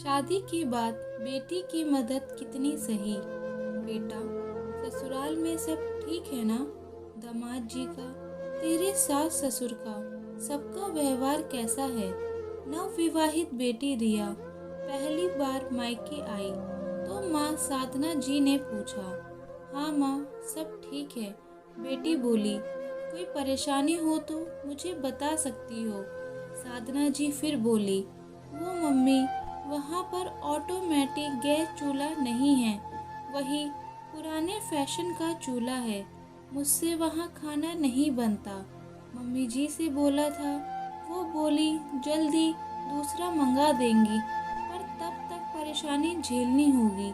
शादी के बाद बेटी की मदद कितनी सही। बेटा, ससुराल में सब ठीक है ना? दामाद जी का, तेरे सास ससुर का, सबका व्यवहार कैसा है? नवविवाहित बेटी रिया पहली बार मायके आई तो माँ साधना जी ने पूछा। हाँ माँ, सब ठीक है, बेटी बोली। कोई परेशानी हो तो मुझे बता सकती हो। साधना जी फिर बोली, वो मम्मी, वहाँ पर ऑटोमेटिक गैस चूल्हा नहीं है, वही पुराने फैशन का चूल्हा है। मुझसे वहाँ खाना नहीं बनता। मम्मी जी से बोला था, वो बोली जल्दी दूसरा मंगा देंगी, पर तब तक परेशानी झेलनी होगी।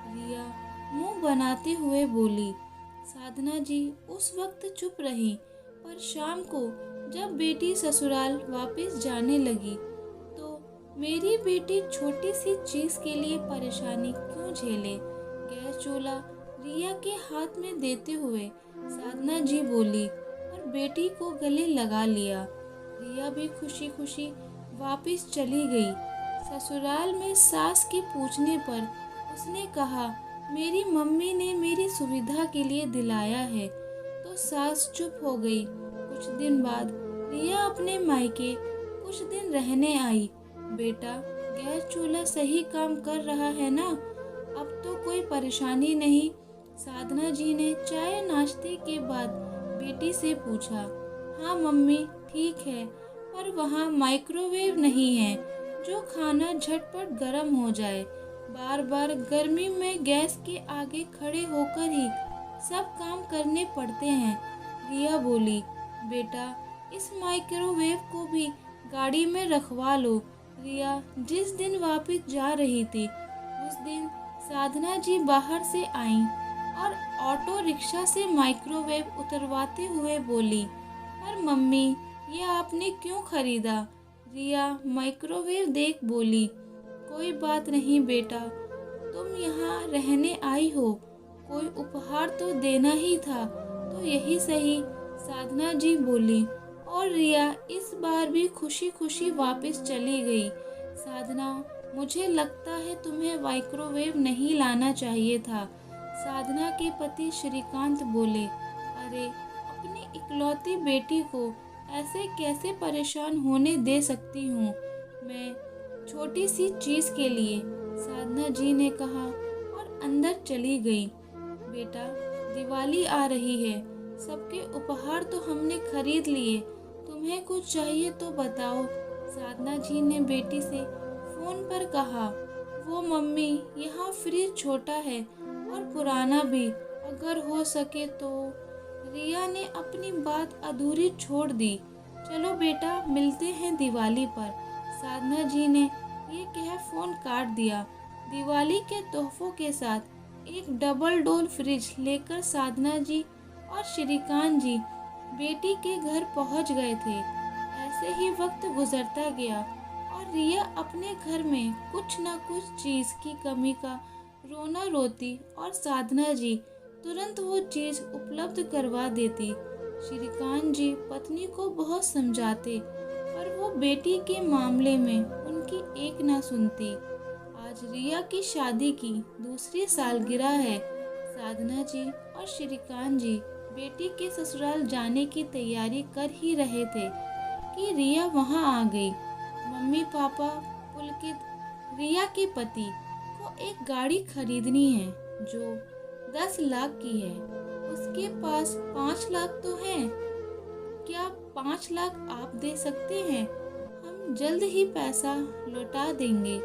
रिया मुंह बनाते हुए बोली। साधना जी उस वक्त चुप रही, पर शाम को जब बेटी ससुराल वापस जाने लगी तो मेरी बेटी छोटी सी चीज के लिए परेशानी क्यों झेले? गैस चूल्हा रिया के हाथ में देते हुए साधना जी बोली और बेटी को गले लगा लिया। रिया भी खुशी खुशी वापस चली गई। ससुराल में सास के पूछने पर उसने कहा, मेरी मम्मी ने मेरी सुविधा के लिए दिलाया है। तो सास चुप हो गई। कुछ दिन बाद रिया अपने मायके कुछ दिन रहने आई। बेटा, गैस चूल्हा सही काम कर रहा है ना? अब तो कोई परेशानी नहीं? साधना जी ने चाय नाश्ते के बाद बेटी से पूछा। हाँ मम्मी, ठीक है, पर वहाँ माइक्रोवेव नहीं है जो खाना झटपट गर्म हो जाए। बार बार गर्मी में गैस के आगे खड़े होकर ही सब काम करने पड़ते हैं। रिया बोली, बेटा, इस माइक्रोवेव को भी गाड़ी में रखवा लो। रिया जिस दिन वापस जा रही थी उस दिन साधना जी बाहर से आईं और ऑटो रिक्शा से माइक्रोवेव उतरवाते हुए बोली, पर मम्मी, ये आपने क्यों खरीदा? रिया माइक्रोवेव देख बोली, कोई बात नहीं बेटा, तुम यहाँ रहने आई हो, कोई उपहार तो देना ही था, तो यही सही। साधना जी बोली और रिया इस बार भी खुशी खुशी वापस चली गई। साधना, मुझे लगता है तुम्हें माइक्रोवेव नहीं लाना चाहिए था। साधना के पति श्रीकांत बोले, अरे, अपनी इकलौती बेटी को ऐसे कैसे परेशान होने दे सकती हूँ मैं, छोटी सी चीज के लिए? साधना जी ने कहा और अंदर चली गई। बेटा, दिवाली आ रही है, सबके उपहार तो हमने खरीद लिए, तुम्हें कुछ चाहिए तो बताओ। साधना जी ने बेटी से फोन पर कहा। वो मम्मी, यहाँ फ्रिज छोटा है और पुराना भी, अगर हो सके तो। रिया ने अपनी बात अधूरी छोड़ दी। चलो बेटा, मिलते हैं दिवाली पर। साधना जी ने ये कह फोन काट दिया। दिवाली के तोहफों के साथ एक डबल डोर फ्रिज लेकर साधना जी और श्रीकांत जी बेटी के घर पहुंच गए थे। ऐसे ही वक्त गुजरता गया और रिया अपने घर में कुछ न कुछ चीज की कमी का रोना रोती और साधना जी तुरंत वो चीज उपलब्ध करवा देती। श्रीकांत जी पत्नी को बहुत समझाते, पर वो बेटी के मामले में उनकी एक ना सुनती। आज रिया की शादी की दूसरी सालगिरह है। साधना जी और श्रीकांत जी बेटी के ससुराल जाने की तैयारी कर ही रहे थे कि रिया वहां आ गई। मम्मी पापा पुलकित, रिया के पति को एक गाड़ी खरीदनी है जो 10 लाख की है। उसके पास 5 लाख तो है। क्या 5 लाख आप दे सकते हैं? हम जल्द ही पैसा लौटा देंगे,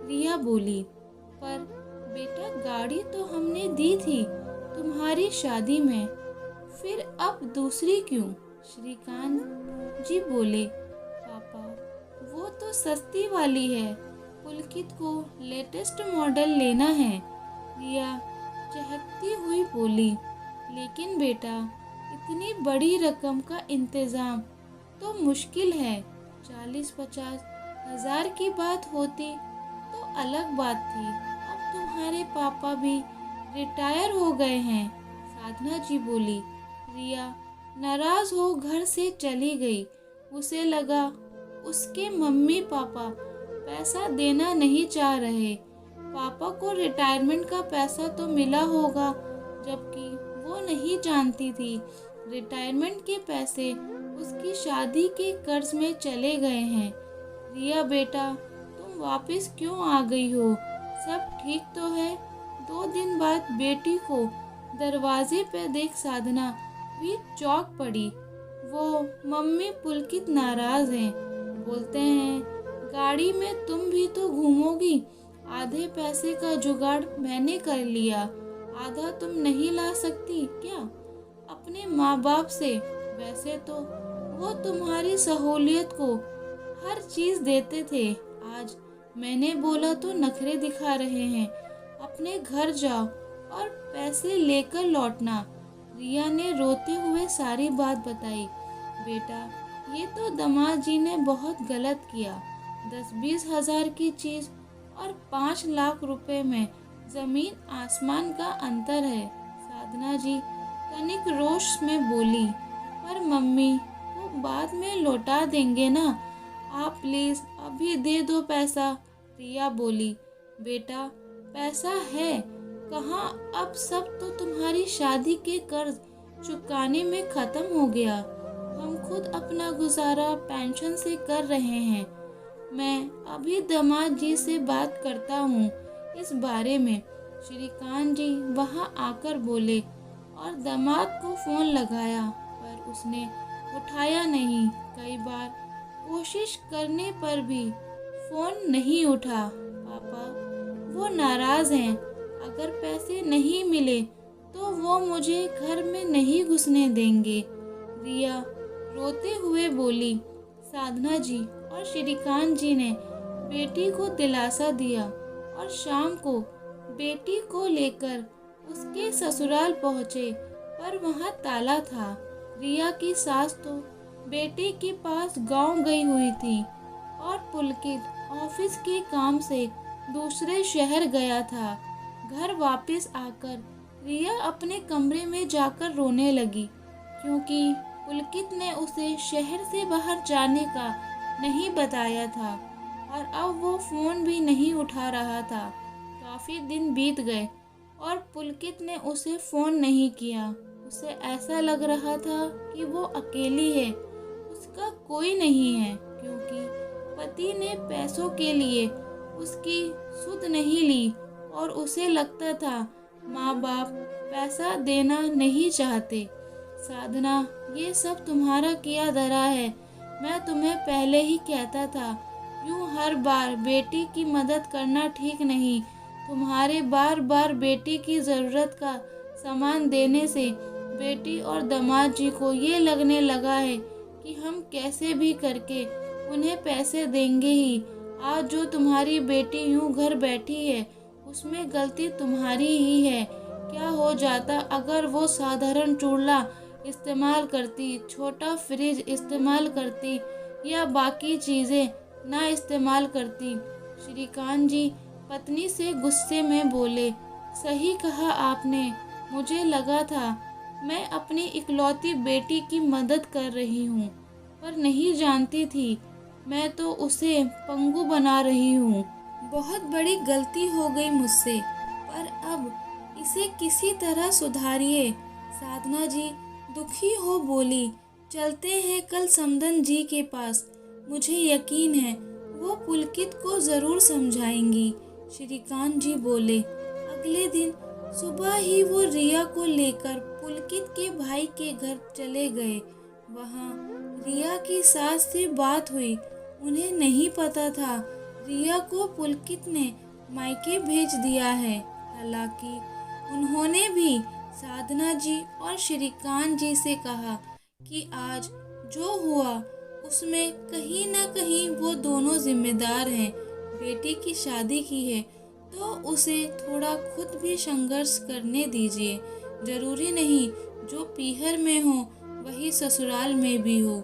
रिया बोली। पर बेटा, गाड़ी तो हमने दी थी तुम्हारी शादी में, फिर अब दूसरी क्यों? श्रीकांत जी बोले, पापा, वो तो सस्ती वाली है, पुलकित को लेटेस्ट मॉडल लेना है। रिया चहकती हुई बोली, लेकिन बेटा, इतनी बड़ी रकम का इंतजाम तो मुश्किल है। 40-50 हजार की बात होती तो अलग बात थी। अब तुम्हारे पापा भी रिटायर हो गए हैं, साधना जी बोली। रिया नाराज हो घर से चली गई। उसे लगा उसके मम्मी पापा पैसा देना नहीं चाह रहे। पापा को रिटायरमेंट का पैसा तो मिला होगा, जबकि वो नहीं जानती थी रिटायरमेंट के पैसे उसकी शादी के कर्ज में चले गए हैं। रिया बेटा, तुम वापस क्यों आ गई हो? सब ठीक तो है? 2 दिन बाद बेटी को दरवाजे पे देख साधना भी चौंक पड़ी। वो मम्मी पुलकित नाराज हैं, बोलते हैं गाड़ी में तुम भी तो घूमोगी। आधे पैसे का जुगाड़ मैंने कर लिया, आधा तुम नहीं ला सकती क्या अपने माँ बाप से? वैसे तो वो तुम्हारी सहूलियत को हर चीज देते थे, आज मैंने बोला तो नखरे दिखा रहे हैं। अपने घर जाओ और पैसे लेकर लौटना। रिया ने रोते हुए सारी बात बताई। बेटा, ये तो दामाद जी ने बहुत गलत किया। 10-20 हजार की चीज और 5 लाख रुपए में जमीन आसमान का अंतर है। साधना जी तनिक रोष में बोली, पर मम्मी वो बाद में लौटा देंगे ना, आप प्लीज अभी दे दो पैसा। रिया बोली, बेटा पैसा है कहाँ, अब सब तो तुम्हारी शादी के कर्ज चुकाने में खत्म हो गया। हम खुद अपना गुजारा पेंशन से कर रहे हैं। मैं अभी दामाद जी से बात करता हूँ इस बारे में। श्रीकांत जी वहाँ आकर बोले और दामाद को फोन लगाया, पर उसने उठाया नहीं। कई बार कोशिश करने पर भी फोन नहीं उठा। पापा वो नाराज हैं, अगर पैसे नहीं मिले तो वो मुझे घर में नहीं घुसने देंगे। रिया रोते हुए बोली। साधना जी और श्रीकांत जी ने बेटी को दिलासा दिया और शाम को बेटी को लेकर उसके ससुराल पहुँचे, पर वहाँ ताला था। रिया की सास तो बेटे के पास गांव गई हुई थी और पुलकित ऑफिस के काम से दूसरे शहर गया था। घर वापस आकर रिया अपने कमरे में जाकर रोने लगी, क्योंकि पुलकित ने उसे शहर से बाहर जाने का नहीं बताया था और अब वो फोन भी नहीं उठा रहा था। काफी दिन बीत गए और पुलकित ने उसे फोन नहीं किया। उसे ऐसा लग रहा था कि वो अकेली है, उसका कोई नहीं है, क्योंकि पति ने पैसों के लिए उसकी सुध नहीं ली और उसे लगता था माँ बाप पैसा देना नहीं चाहते। साधना, ये सब तुम्हारा किया धरा है। मैं तुम्हें पहले ही कहता था, यूँ हर बार बेटी की मदद करना ठीक नहीं। तुम्हारे बार बार बेटी की ज़रूरत का सामान देने से बेटी और दामाद जी को ये लगने लगा है कि हम कैसे भी करके उन्हें पैसे देंगे ही। आज जो तुम्हारी बेटी यूँ घर बैठी है, उसमें गलती तुम्हारी ही है। क्या हो जाता अगर वो साधारण चूल्हा इस्तेमाल करती, छोटा फ्रिज इस्तेमाल करती या बाकी चीज़ें ना इस्तेमाल करती। श्रीकांत जी पत्नी से गुस्से में बोले। सही कहा आपने, मुझे लगा था मैं अपनी इकलौती बेटी की मदद कर रही हूँ, पर नहीं जानती थी मैं तो उसे पंगु बना रही हूँ। बहुत बड़ी गलती हो गई मुझसे, पर अब इसे किसी तरह सुधारिए। साधना जी दुखी हो बोली। चलते हैं कल समदन जी के पास, मुझे यकीन है वो पुलकित को ज़रूर समझाएंगी। श्रीकांत जी बोले। अगले दिन सुबह ही वो रिया को लेकर पुलकित के भाई के घर चले गए। वहाँ रिया की सास से बात हुई। उन्हें नहीं पता था रिया को पुलकित ने मायके भेज दिया है। हालांकि उन्होंने भी साधना जी और श्रीकांत जी से कहा कि आज जो हुआ उसमें कहीं ना कहीं वो दोनों जिम्मेदार हैं। बेटी की शादी की है तो उसे थोड़ा खुद भी संघर्ष करने दीजिए। जरूरी नहीं जो पीहर में हो वही ससुराल में भी हो।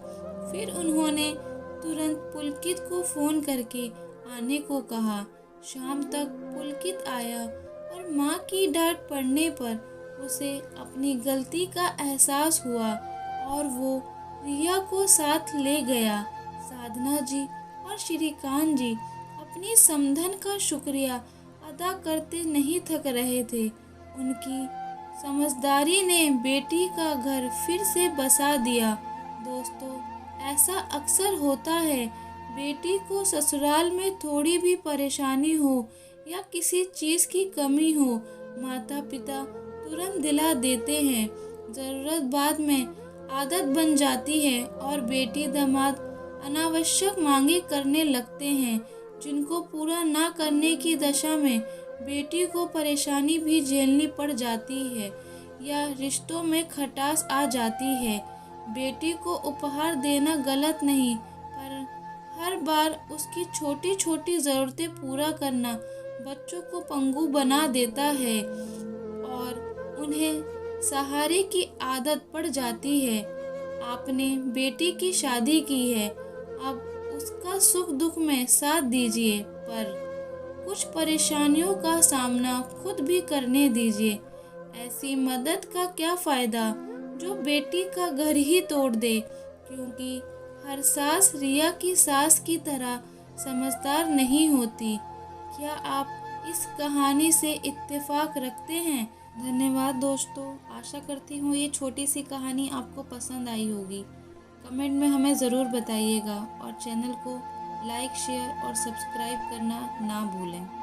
फिर उन्होंने तुरंत पुलकित को फोन करके आने को कहा। शाम तक पुलकित आया और माँ की डांट पड़ने पर उसे अपनी गलती का एहसास हुआ और वो रिया को साथ ले गया। साधना जी और श्रीकांत जी अपनी समधन का शुक्रिया अदा करते नहीं थक रहे थे। उनकी समझदारी ने बेटी का घर फिर से बसा दिया। दोस्तों, ऐसा अक्सर होता है, बेटी को ससुराल में थोड़ी भी परेशानी हो या किसी चीज़ की कमी हो, माता पिता तुरंत दिला देते हैं। ज़रूरत बाद में आदत बन जाती है और बेटी दामाद अनावश्यक मांगे करने लगते हैं, जिनको पूरा ना करने की दशा में बेटी को परेशानी भी झेलनी पड़ जाती है या रिश्तों में खटास आ जाती है। बेटी को उपहार देना गलत नहीं, पर हर बार उसकी छोटी छोटी ज़रूरतें पूरा करना बच्चों को पंगु बना देता है और उन्हें सहारे की आदत पड़ जाती है। आपने बेटी की शादी की है, अब उसका सुख दुख में साथ दीजिए, पर कुछ परेशानियों का सामना खुद भी करने दीजिए। ऐसी मदद का क्या फ़ायदा जो बेटी का घर ही तोड़ दे, क्योंकि हर सास रिया की सास की तरह समझदार नहीं होती। क्या आप इस कहानी से इत्तेफाक रखते हैं? धन्यवाद दोस्तों, आशा करती हूँ ये छोटी सी कहानी आपको पसंद आई होगी। कमेंट में हमें ज़रूर बताइएगा और चैनल को लाइक, शेयर और सब्सक्राइब करना ना भूलें।